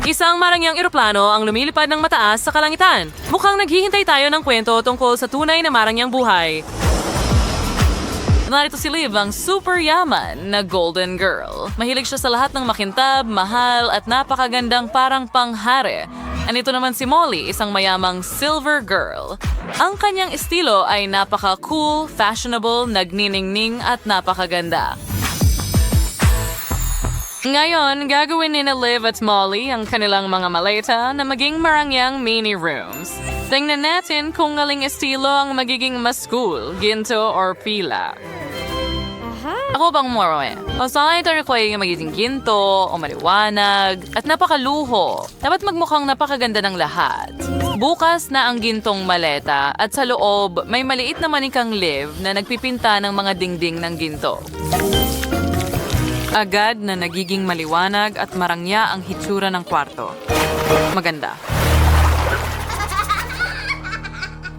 Isang marangyang eroplano ang lumilipad ng mataas sa kalangitan. Mukhang naghihintay tayo ng kwento tungkol sa tunay na marangyang buhay. Narito si Liv, ang super yaman na golden girl. Mahilig siya sa lahat ng makintab, mahal at napakagandang parang panghare. Anito naman si Molly, isang mayamang silver girl. Ang kanyang estilo ay napaka-cool, fashionable, nagniningning at napakaganda. Ngayon, gagawin ni na Liv at Molly ang kanilang mga maleta na maging marangyang mini rooms. Tingnan natin kung aling estilo ang magiging mas cool, ginto or pila. Ako bang moroe? O sa ito ko ay magiging ginto o maliwanag at napakaluho. Dapat magmukhang napakaganda ng lahat. Bukas na ang gintong maleta at sa loob may maliit na manikang Liv na nagpipinta ng mga dingding ng ginto. Agad na nagiging maliwanag at marangya ang hitsura ng kwarto. Maganda.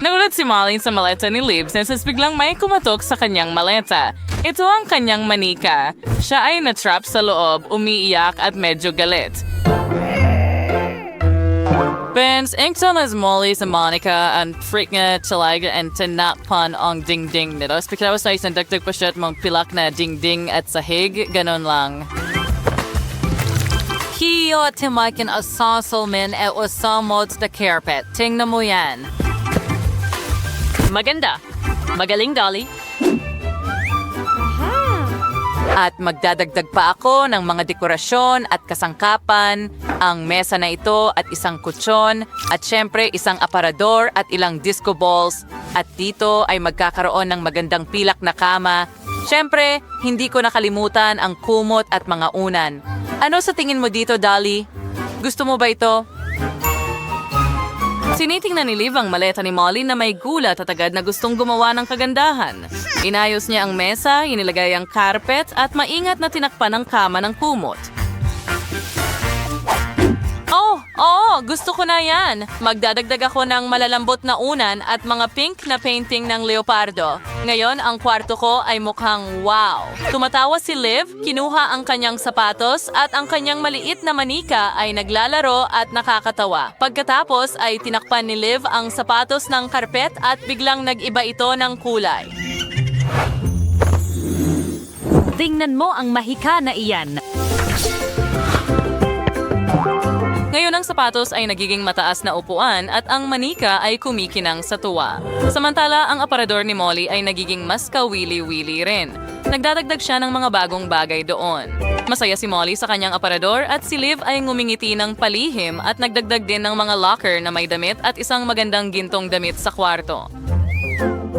Nagulat si Molly sa maleta ni Liv since biglang may kumatok sa kanyang maleta. Ito ang kanyang manika. Siya ay natrap sa loob, umiiyak at medyo galit. Pens, ington as Molly sa Monica ang freak nga talaga and tinakpan ang ding-ding nito. Pagkatapos na isang dagdag pa siya at mga pilak na ding-ding at sahig, ganon lang. Hiyo timakin asasalmin at usamot sa carpet. Tingnan mo yan. Maganda. Magaling, Dolly. At magdadagdag pa ako ng mga dekorasyon at kasangkapan, ang mesa na ito at isang kutsyon, at syempre isang aparador at ilang disco balls. At dito ay magkakaroon ng magandang pilak na kama. Syempre, hindi ko nakalimutan ang kumot at mga unan. Ano sa tingin mo dito, Dolly? Gusto mo ba ito? Sinitingnan ni Liv ang maleta ni Molly na may gulat at agad na gustong gumawa ng kagandahan. Inayos niya ang mesa, inilagay ang carpet at maingat na tinakpan ang kama ng kumot. Oo, gusto ko na yan. Magdadagdag ako ng malalambot na unan at mga pink na painting ng leopardo. Ngayon, ang kwarto ko ay mukhang wow. Tumatawa si Liv, kinuha ang kanyang sapatos at ang kanyang maliit na manika ay naglalaro at nakakatawa. Pagkatapos ay tinakpan ni Liv ang sapatos ng karpet at biglang nag-iba ito ng kulay. Tingnan mo ang mahika na iyan. Ngayon ang sapatos ay nagiging mataas na upuan at ang manika ay kumikinang sa tuwa. Samantala, ang aparador ni Molly ay nagiging mas kawili-wili rin. Nagdadagdag siya ng mga bagong bagay doon. Masaya si Molly sa kanyang aparador at si Liv ay ngumingiti ng palihim at nagdagdag din ng mga locker na may damit at isang magandang gintong damit sa kwarto.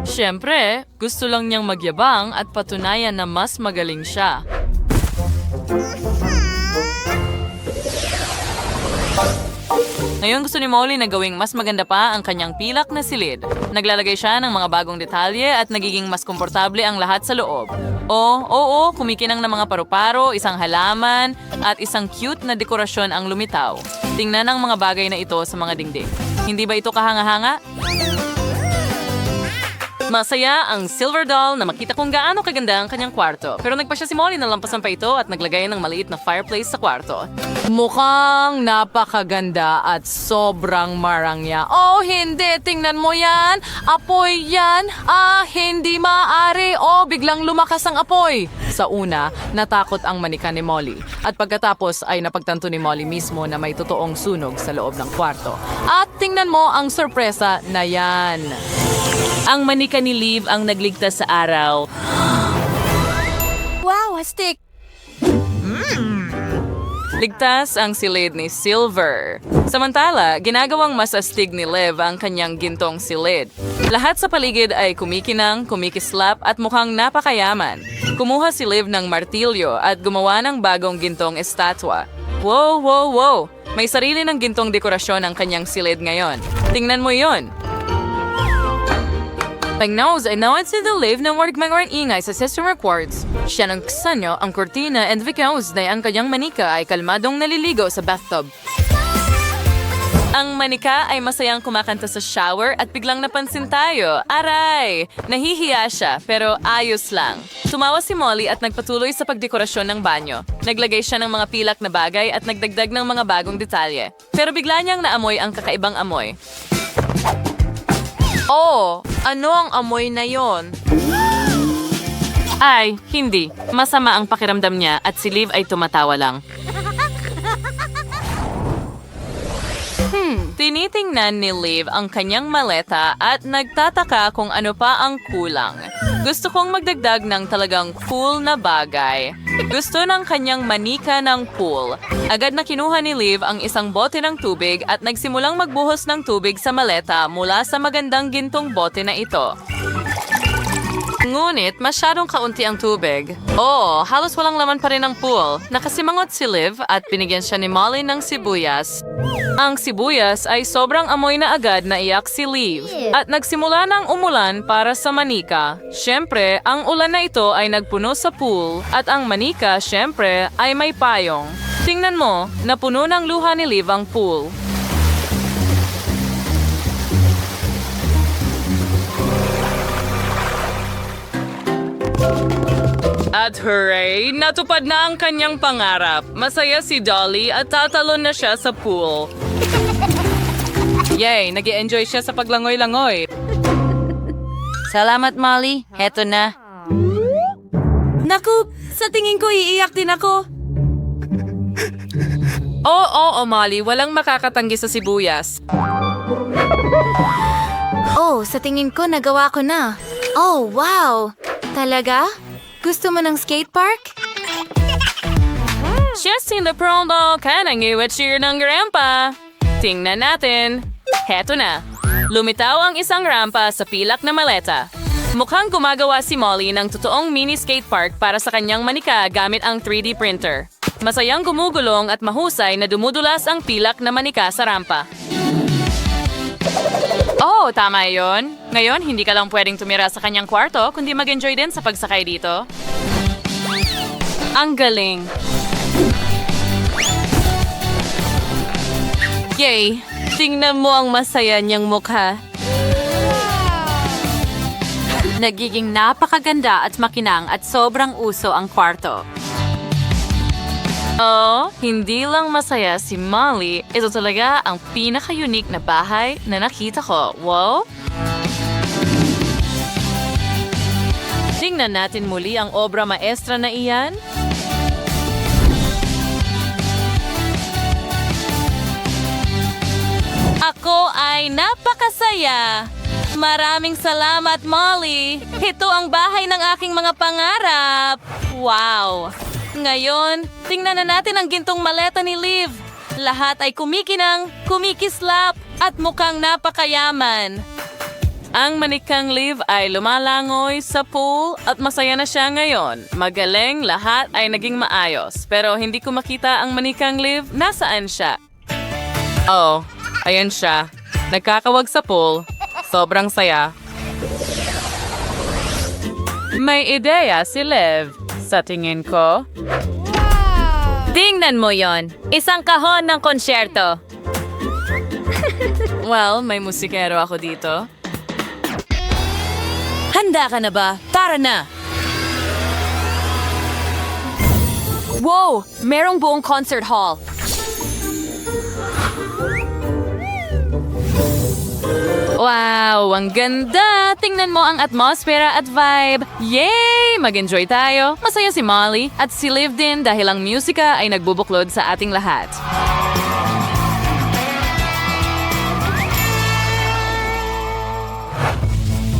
Siyempre, gusto lang niyang magyabang at patunayan na mas magaling siya. Ngayon gusto ni Molly na gawing mas maganda pa ang kanyang pilak na silid. Naglalagay siya ng mga bagong detalye at nagiging mas komportable ang lahat sa loob. Oo, kumikinang ng mga paru-paro, isang halaman, at isang cute na dekorasyon ang lumitaw. Tingnan ang mga bagay na ito sa mga dingding. Hindi ba ito kahanga-hanga? Masaya ang silver doll na makita kung gaano kaganda ang kanyang kwarto. Pero nagpa siya si Molly na lampasan pa ito at naglagay ng maliit na fireplace sa kwarto. Mukhang napakaganda at sobrang marangya. Oh, hindi! Tingnan mo yan! Apoy yan! Hindi maaari! Biglang lumakas ang apoy! Sa una, natakot ang manika ni Molly. At pagkatapos ay napagtanto ni Molly mismo na may totoong sunog sa loob ng kwarto. At tingnan mo ang sorpresa na yan! Ang manika ni Liv ang nagligtas sa araw. Wow, astig! Ligtas ang silid ni Silver. Samantala, ginagawang mas astig ni Liv ang kanyang gintong silid. Lahat sa paligid ay kumikinang, kumikislap at mukhang napakayaman. Kumuha si Liv ng martilyo at gumawa ng bagong gintong estatwa. Wow! May sarili ng gintong dekorasyon ang kanyang silid ngayon. Tingnan mo yon. Pagnaos ay nawad si The Liv na magmagaran ingay sa system records. Siya nang kasanyo ang kortina and because na ang kanyang manika ay kalmadong naliligo sa bathtub. Ang manika ay masayang kumakanta sa shower at biglang napansin tayo. Aray! Nahihiya siya, pero ayos lang. Tumawa si Molly at nagpatuloy sa pagdekorasyon ng banyo. Naglagay siya ng mga pilak na bagay at nagdagdag ng mga bagong detalye. Pero bigla niyang naamoy ang kakaibang amoy. Oh, ano ang amoy na yon? Ay, hindi. Masama ang pakiramdam niya at si Liv ay tumatawa lang. Tinitingnan ni Liv ang kanyang maleta at nagtataka kung ano pa ang kulang. Gusto kong magdagdag ng talagang cool na bagay. Gusto ng kanyang manika ng pool. Agad na kinuha ni Liv ang isang bote ng tubig at nagsimulang magbuhos ng tubig sa maleta mula sa magandang gintong bote na ito. Ngunit masyadong kaunti ang tubig. Oo, halos walang laman pa rin ang pool. Nakasimangot si Liv at binigyan siya ni Molly ng sibuyas. Ang sibuyas ay sobrang amoy na agad na iyak si Liv. At nagsimula ng umulan para sa manika. Siyempre, ang ulan na ito ay nagpuno sa pool at ang manika, siyempre, ay may payong. Tingnan mo, napuno ng luha ni Liv ang pool. At hooray! Natupad na ang kanyang pangarap. Masaya si Dolly at tatalon na siya sa pool. Yay! Nag-i-enjoy siya sa paglangoy-langoy. Salamat, Molly. Heto na. Naku, sa tingin ko iiyak din ako. Oo, Molly. Walang makakatanggi sa sibuyas. Oh, sa tingin ko nagawa ko na. Oh, wow! Talaga? Gusto mo ng skate park? Just in the promo, kanang iwatchir ng rampa. Tingnan natin. Heto na. Lumitaw ang isang rampa sa pilak na maleta. Mukhang gumagawa si Molly ng totoong mini skate park para sa kanyang manika gamit ang 3D printer. Masayang gumugulong at mahusay na dumudulas ang pilak na manika sa rampa. Oh, tama yon. Ngayon, hindi ka lang pwedeng tumira sa kanyang kwarto, kundi mag-enjoy din sa pagsakay dito. Ang galing. Yay! Tingnan mo ang masaya niyang mukha. Nagiging napakaganda at makinang at sobrang uso ang kwarto. Oh, hindi lang masaya si Molly. Ito talaga ang pinaka-unique na bahay na nakita ko. Wow! Tingnan natin muli ang obra maestra na iyan. Ako ay napakasaya. Maraming salamat, Molly. Ito ang bahay ng aking mga pangarap. Wow! Ngayon, tingnan na natin ang gintong maleta ni Liv. Lahat ay kumikinang, kumikislap, at mukhang napakayaman. Ang manikang Liv ay lumalangoy sa pool at masaya na siya ngayon. Magaling, lahat ay naging maayos. Pero hindi ko makita ang manikang Liv. Nasaan siya? Oh, ayan siya. Nagkakawag sa pool. Sobrang saya. May ideya si Liv. Sa tingin ko. Tingnan mo yon. Isang kahon ng konsyerto. Well, may musikero ako dito. Handa ka na ba? Tara na! Wow! Merong buong concert hall. Wow, ang ganda! Tingnan mo ang atmosfera at vibe. Yay! Mag-enjoy tayo. Masaya si Molly at si Liv din dahil ang musika ay nagbubuklod sa ating lahat.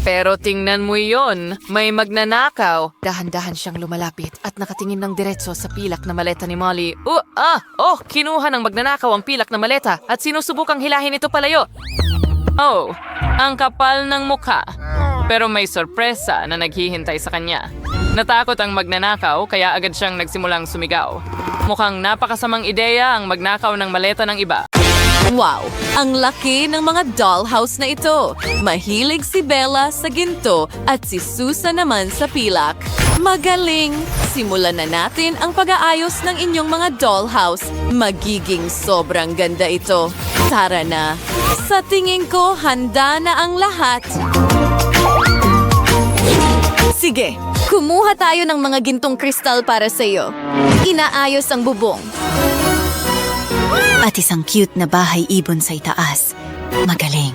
Pero tingnan mo yon, may magnanakaw. Dahan-dahan siyang lumalapit at nakatingin ng diretso sa pilak na maleta ni Molly. Kinuha ng magnanakaw ang pilak na maleta at sinusubukang hilahin ito palayo. Oh, ang kapal ng mukha. Pero may sorpresa na naghihintay sa kanya. Natakot ang magnanakaw kaya agad siyang nagsimulang sumigaw. Mukhang napakasamang ideya ang magnakaw ng maleta ng iba. Wow! Ang laki ng mga dollhouse na ito. Mahilig si Bella sa ginto at si Susan naman sa pilak. Magaling! Simulan na natin ang pag-aayos ng inyong mga dollhouse. Magiging sobrang ganda ito. Tara na. Sa tingin ko, handa na ang lahat. Sige, kumuha tayo ng mga gintong kristal para sa'yo. Inaayos ang bubong. At isang cute na bahay ibon sa itaas. Magaling.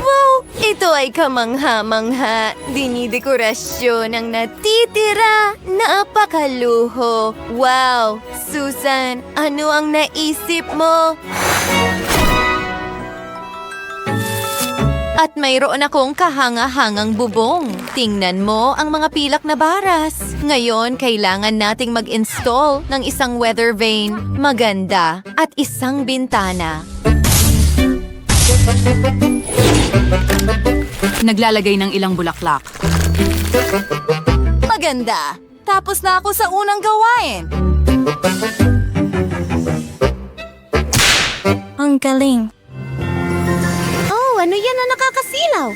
Wow! Ito ay kamangha-mangha. Dinidekorasyon ang natitira. Napakaluho. Wow! Susan, ano ang naisip mo? At mayroon akong kahanga-hangang bubong. Tingnan mo ang mga pilak na baras. Ngayon, kailangan nating mag-install ng isang weather vane, maganda, at isang bintana. Naglalagay ng ilang bulaklak. Maganda! Tapos na ako sa unang gawain. Ang galing. Oh, ano yan na nakakasilaw?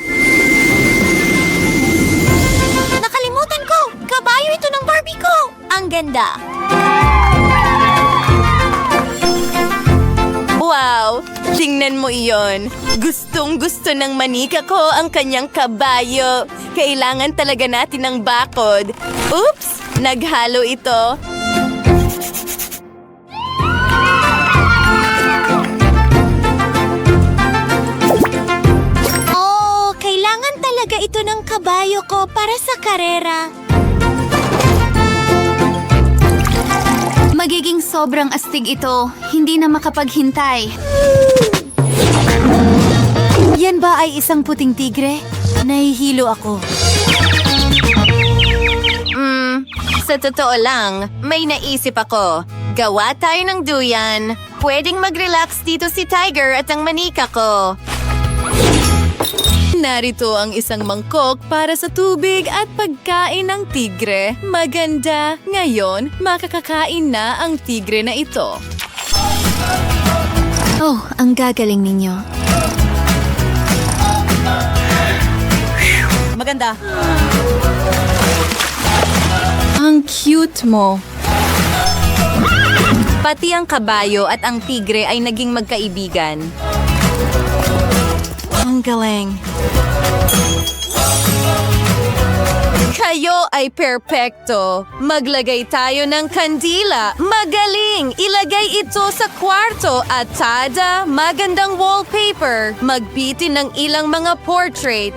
Nakalimutan ko! Kabayo ito ng Barbie ko! Ang ganda! Wow! Tingnan mo iyon. Gustong-gusto ng manika ko ang kanyang kabayo. Kailangan talaga natin ng bakod. Oops! Naghalo ito. Oh, kailangan talaga ito ng kabayo ko para sa karera. Magiging sobrang astig ito. Hindi na makapaghintay. Yan ba ay isang puting tigre? Nahihilo ako. Sa totoo lang, may naisip ako. Gawa tayo ng duyan. Pwedeng mag-relax dito si Tiger at ang manika ko. Narito ang isang mangkok para sa tubig at pagkain ng tigre. Maganda. Ngayon, makakakain na ang tigre na ito. Oh, ang gagaling ninyo. Maganda. Ang cute mo. Pati ang kabayo at ang tigre ay naging magkaibigan. Ang galing. Kayo ay perpekto. Maglagay tayo ng kandila. Magaling! Ilagay ito sa kwarto at tada, magandang wallpaper. Magbitin ng ilang mga portrait.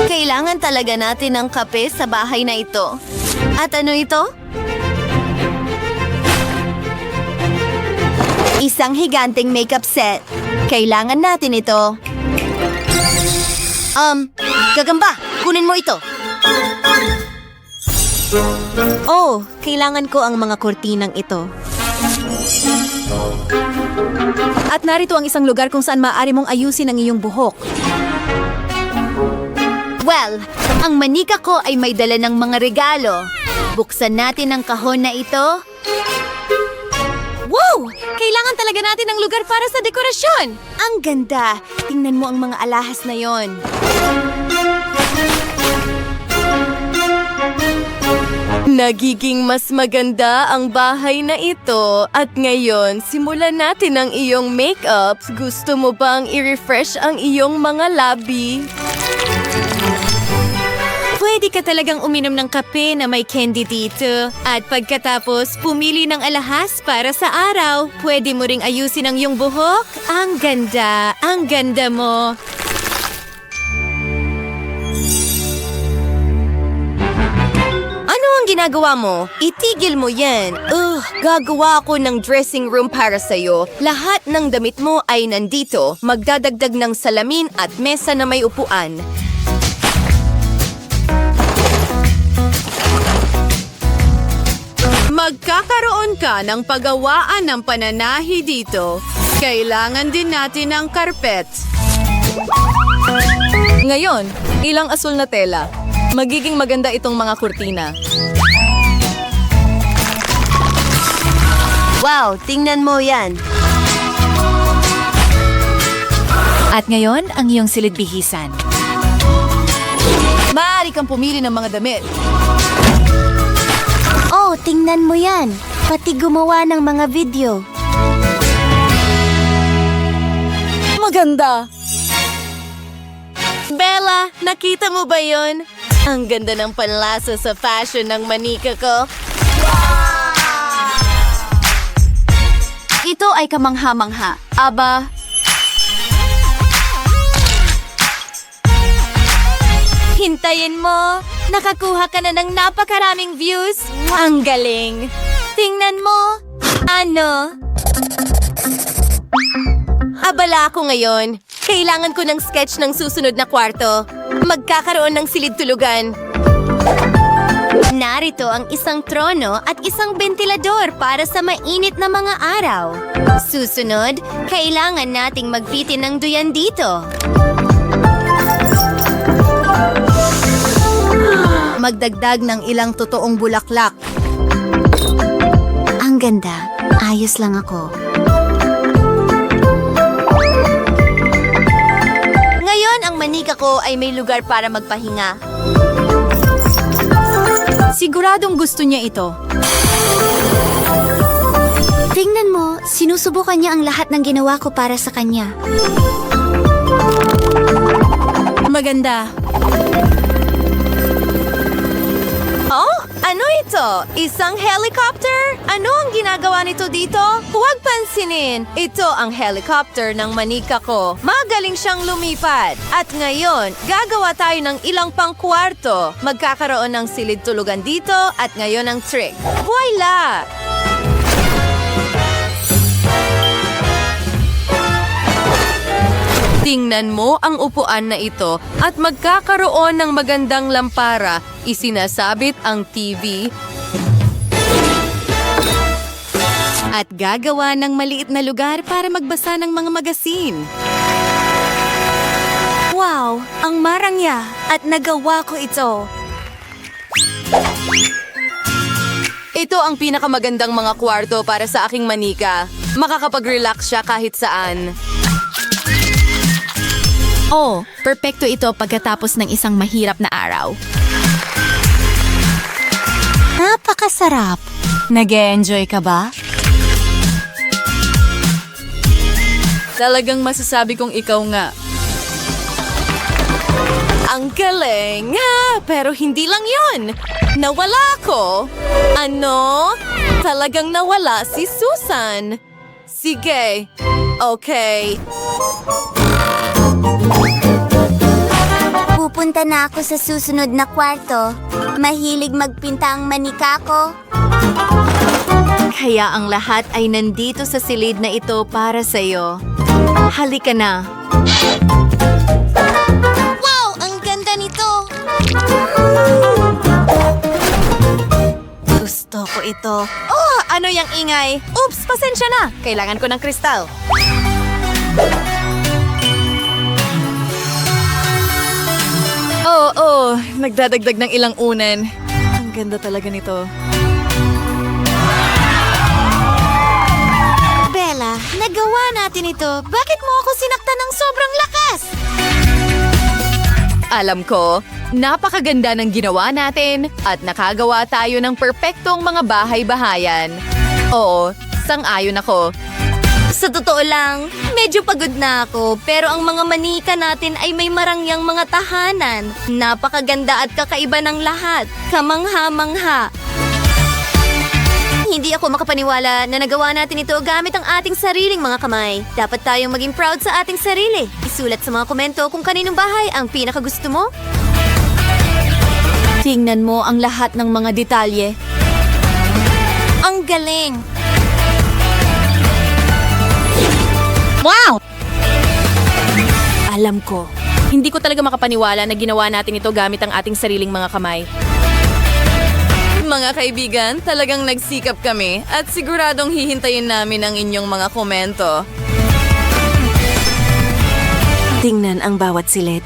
Kailangan talaga natin ng kape sa bahay na ito. At ano ito? Isang higanteng makeup set. Kailangan natin ito. Gagamba, kunin mo ito. Oh, kailangan ko ang mga kortinang ito. At narito ang isang lugar kung saan maaari mong ayusin ang iyong buhok. Well, ang manika ko ay may dala ng mga regalo. Buksan natin ang kahon na ito. Wow! Kailangan talaga natin ng lugar para sa dekorasyon. Ang ganda. Tingnan mo ang mga alahas na yon. Nagiging mas maganda ang bahay na ito. At ngayon, simulan natin ang iyong makeup. Gusto mo bang i-refresh ang iyong mga labi? Pwede ka talagang uminom ng kape na may candy dito. At pagkatapos, pumili ng alahas para sa araw. Pwede mo ring ayusin ang iyong buhok. Ang ganda mo. Ano ang ginagawa mo? Itigil mo yan. Gagawa ako ng dressing room para sa'yo. Lahat ng damit mo ay nandito. Magdadagdag ng salamin at mesa na may upuan. Magkakaroon ka ng paggawaan ng pananahi dito. Kailangan din natin ng karpet. Ngayon, ilang asul na tela. Magiging maganda itong mga kurtina. Wow, tingnan mo yan. At ngayon, ang iyong silid-bihisan. Maaari kang pumili ng mga damit. Oh, tingnan mo yan. Pati gumawa ng mga video. Maganda! Bella, nakita mo ba yon? Ang ganda ng panlasa sa fashion ng manika ko. Ito ay kamangha-mangha. Aba, Hintayin mo! Nakakuha ka na ng napakaraming views! Ang galing! Tingnan mo! Ano? Abala ako ngayon. Kailangan ko ng sketch ng susunod na kwarto. Magkakaroon ng silid tulugan. Narito ang isang trono at isang bentilador para sa mainit na mga araw. Susunod, kailangan nating magpitin ng duyan dito. Magdagdag ng ilang totoong bulaklak. Ang ganda. Ayos lang ako. Ngayon, ang manika ko ay may lugar para magpahinga. Siguradong gusto niya ito. Tingnan mo, sinusubukan niya ang lahat ng ginawa ko para sa kanya. Maganda. Oh, ano ito? Isang helicopter? Ano ang ginagawa nito dito? Huwag pansinin. Ito ang helicopter ng manika ko. Magaling siyang lumipad. At ngayon, gagawa tayo ng ilang pangkwarto. Magkakaroon ng silid tulugan dito at ngayon ang trick. Voila! Tingnan mo ang upuan na ito at magkakaroon ng magandang lampara. Isinasabit ang TV at gagawa ng maliit na lugar para magbasa ng mga magasin. Wow, ang marangya at nagawa ko ito. Ito ang pinakamagandang mga kwarto para sa aking manika. Makakapag-relax siya kahit saan. oh, perpekto ito pagkatapos ng isang mahirap na araw. Napakasarap. Nag-e-enjoy ka ba? Talagang masasabi kong ikaw nga. Ang galing! Ha, pero hindi lang yon. Nawala ko. Ano? Talagang nawala si Susan. Sige. Okay. Pupunta na ako sa susunod na kwarto. Mahilig magpinta ang manika ko. Kaya ang lahat ay nandito sa silid na ito para sa'yo. Halika na. Wow, ang ganda nito. Gusto ko ito. Oh, ano yung ingay? Oops, pasensya na. Kailangan ko ng kristal. Oo, nagdadagdag ng ilang unan. Ang ganda talaga nito. Bella, nagawa natin ito. Bakit mo ako sinaktan ng sobrang lakas? Alam ko, napakaganda ng ginawa natin at nakagawa tayo ng perpektong mga bahay-bahayan. Oo, sang-ayon ako. Sa totoo lang, medyo pagod na ako pero ang mga manika natin ay may marangyang mga tahanan. Napakaganda at kakaiba ng lahat. Kamangha-mangha. Hindi ako makapaniwala na nagawa natin ito gamit ang ating sariling mga kamay. Dapat tayong maging proud sa ating sarili. Isulat sa mga komento kung kaninong bahay ang pinakagusto mo. Tingnan mo ang lahat ng mga detalye. Ang galing. Wow! Alam ko. Hindi ko talaga makapaniwala na ginawa natin ito gamit ang ating sariling mga kamay. Mga kaibigan, talagang nagsikap kami at siguradong hihintayin namin ang inyong mga komento. Tingnan ang bawat silid.